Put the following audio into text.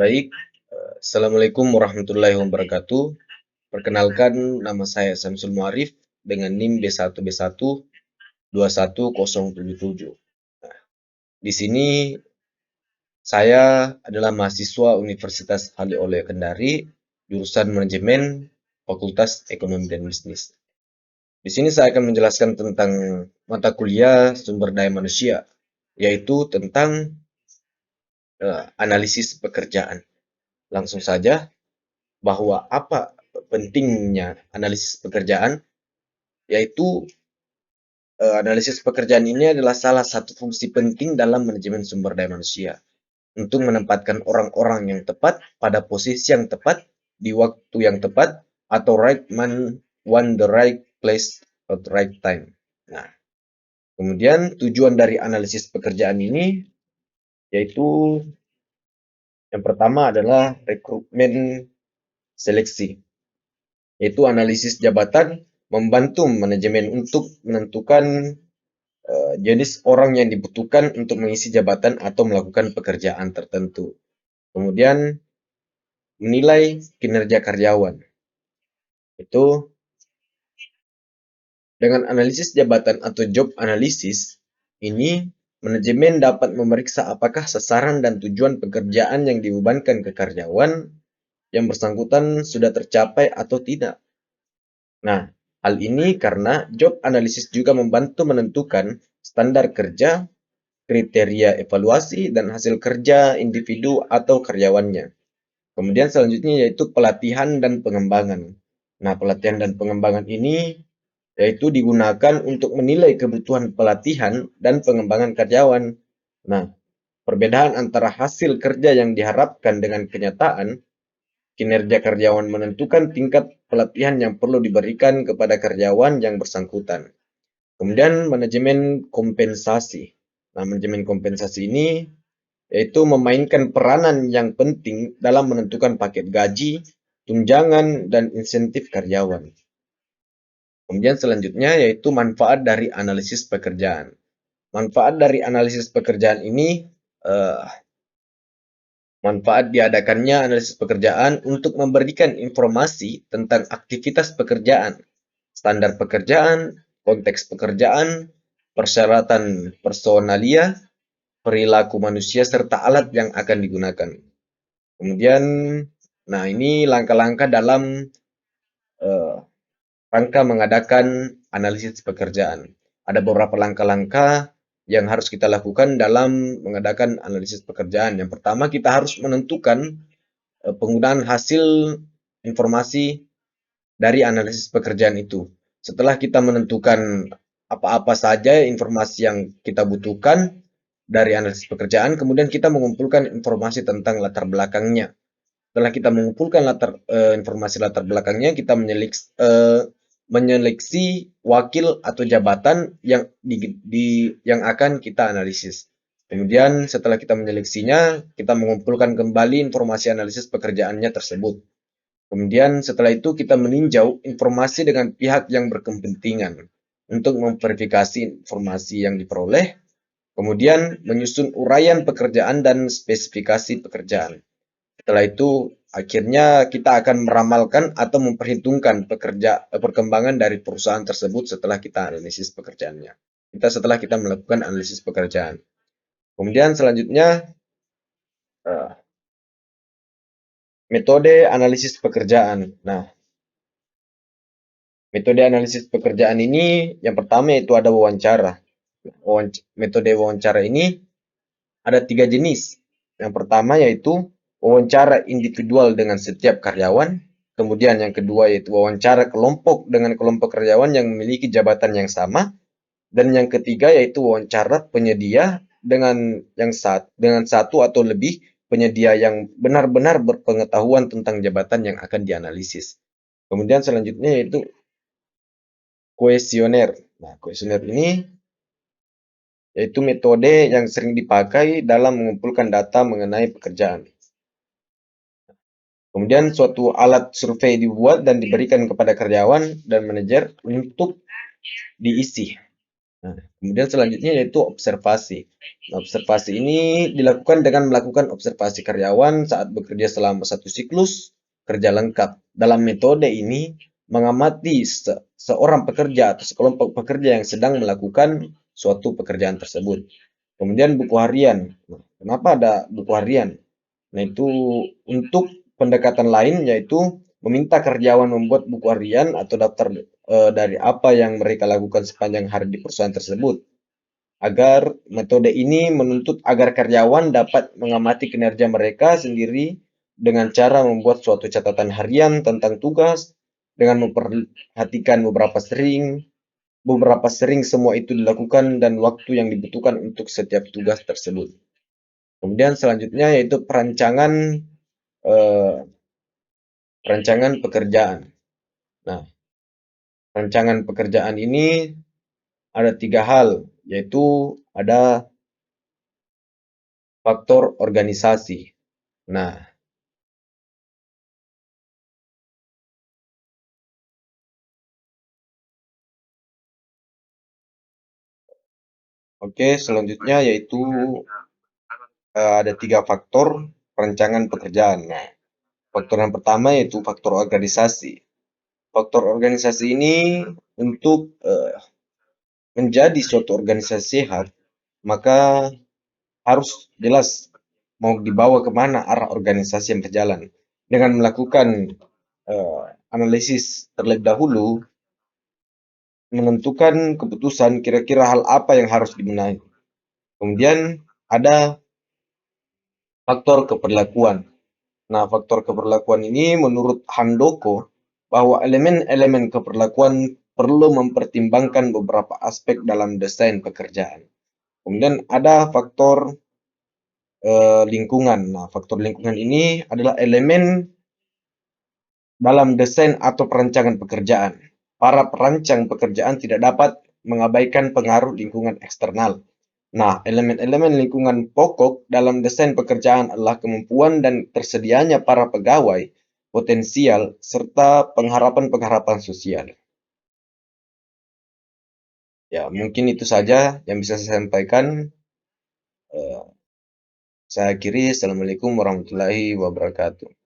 Baik, Assalamualaikum warahmatullahi wabarakatuh. Perkenalkan, nama saya Samsul Muarif dengan NIM B1B1 21077. Nah, di sini saya adalah mahasiswa Universitas Haly Oleo Kendari, jurusan Manajemen, Fakultas Ekonomi dan Bisnis. Di sini saya akan menjelaskan tentang mata kuliah sumber daya manusia, yaitu tentang analisis pekerjaan. Langsung saja, bahwa apa pentingnya analisis pekerjaan, yaitu analisis pekerjaan ini adalah salah satu fungsi penting dalam manajemen sumber daya manusia untuk menempatkan orang-orang yang tepat pada posisi yang tepat di waktu yang tepat atau right man one the right place at the right time. Nah, kemudian tujuan dari analisis pekerjaan ini yaitu yang pertama adalah rekrutmen seleksi, yaitu analisis jabatan membantu manajemen untuk menentukan jenis orang yang dibutuhkan untuk mengisi jabatan atau melakukan pekerjaan tertentu. Kemudian menilai kinerja karyawan. Itu dengan analisis jabatan atau job analisis ini manajemen dapat memeriksa apakah sasaran dan tujuan pekerjaan yang dibebankan ke karyawan yang bersangkutan sudah tercapai atau tidak. Nah, hal ini karena job analisis juga membantu menentukan standar kerja, kriteria evaluasi, dan hasil kerja individu atau karyawannya. Kemudian selanjutnya yaitu pelatihan dan pengembangan. Nah, pelatihan dan pengembangan ini yaitu digunakan untuk menilai kebutuhan pelatihan dan pengembangan karyawan. Nah, perbedaan antara hasil kerja yang diharapkan dengan kenyataan, kinerja karyawan menentukan tingkat pelatihan yang perlu diberikan kepada karyawan yang bersangkutan. Kemudian manajemen kompensasi. Nah, manajemen kompensasi ini yaitu memainkan peranan yang penting dalam menentukan paket gaji, tunjangan, dan insentif karyawan. Kemudian selanjutnya yaitu manfaat dari analisis pekerjaan. Manfaat dari analisis pekerjaan ini, eh, manfaat diadakannya analisis pekerjaan untuk memberikan informasi tentang aktivitas pekerjaan, standar pekerjaan, konteks pekerjaan, persyaratan personalia, perilaku manusia, serta alat yang akan digunakan. Kemudian, nah ini langkah-langkah dalam eh, rangka mengadakan analisis pekerjaan. Ada beberapa langkah-langkah yang harus kita lakukan dalam mengadakan analisis pekerjaan. Yang pertama, kita harus menentukan penggunaan hasil informasi dari analisis pekerjaan itu. Setelah kita menentukan apa-apa saja informasi yang kita butuhkan dari analisis pekerjaan, kemudian kita mengumpulkan informasi tentang latar belakangnya. Setelah kita mengumpulkan informasi latar belakangnya, kita menyeleksi wakil atau jabatan yang akan kita analisis. Kemudian setelah kita menyeleksinya, kita mengumpulkan kembali informasi analisis pekerjaannya tersebut. Kemudian setelah itu kita meninjau informasi dengan pihak yang berkepentingan untuk memverifikasi informasi yang diperoleh, kemudian menyusun uraian pekerjaan dan spesifikasi pekerjaan. Setelah itu, akhirnya kita akan meramalkan atau memperhitungkan perkembangan dari perusahaan tersebut setelah kita analisis pekerjaannya. Setelah kita melakukan analisis pekerjaan. Kemudian selanjutnya, eh, metode analisis pekerjaan. Nah, metode analisis pekerjaan ini yang pertama yaitu ada wawancara. Metode wawancara ini ada 3 jenis. Yang pertama yaitu wawancara individual dengan setiap karyawan. Kemudian yang kedua yaitu wawancara kelompok dengan kelompok karyawan yang memiliki jabatan yang sama. Dan yang ketiga yaitu wawancara penyedia dengan satu atau lebih penyedia yang benar-benar berpengetahuan tentang jabatan yang akan dianalisis. Kemudian selanjutnya yaitu kuesioner. Nah, kuesioner ini yaitu metode yang sering dipakai dalam mengumpulkan data mengenai pekerjaan. Kemudian suatu alat survei dibuat dan diberikan kepada karyawan dan manajer untuk diisi. Nah, kemudian selanjutnya yaitu observasi. Nah, observasi ini dilakukan dengan melakukan observasi karyawan saat bekerja selama satu siklus kerja lengkap. Dalam metode ini, mengamati seorang pekerja atau sekelompok pekerja yang sedang melakukan suatu pekerjaan tersebut. Kemudian buku harian. Nah, kenapa ada buku harian? Nah, itu untuk pendekatan lain yaitu meminta karyawan membuat buku harian atau daftar dari apa yang mereka lakukan sepanjang hari di perusahaan tersebut. Agar metode ini menuntut agar karyawan dapat mengamati kinerja mereka sendiri dengan cara membuat suatu catatan harian tentang tugas dengan memperhatikan beberapa sering semua itu dilakukan dan waktu yang dibutuhkan untuk setiap tugas tersebut. Kemudian selanjutnya yaitu eh, perancangan pekerjaan. Nah, rancangan pekerjaan ini ada tiga hal, yaitu ada faktor organisasi. Nah, oke, selanjutnya yaitu ada tiga faktor perancangan pekerjaan. Nah, faktor yang pertama yaitu faktor organisasi. Faktor organisasi ini untuk menjadi suatu organisasi sehat, maka harus jelas mau dibawa kemana arah organisasi yang berjalan. Dengan melakukan analisis terlebih dahulu, menentukan keputusan kira-kira hal apa yang harus dibenahi. Kemudian ada faktor keperlakuan. Nah, faktor keperlakuan ini menurut Handoko bahwa elemen-elemen keperlakuan perlu mempertimbangkan beberapa aspek dalam desain pekerjaan. Kemudian ada faktor lingkungan. Nah, faktor lingkungan ini adalah elemen dalam desain atau perancangan pekerjaan. Para perancang pekerjaan tidak dapat mengabaikan pengaruh lingkungan eksternal. Nah, elemen-elemen lingkungan pokok dalam desain pekerjaan adalah kemampuan dan tersedianya para pegawai potensial serta pengharapan-pengharapan sosial. Ya, mungkin itu saja yang bisa saya sampaikan. Eh, Saya akhiri. Assalamualaikum warahmatullahi wabarakatuh.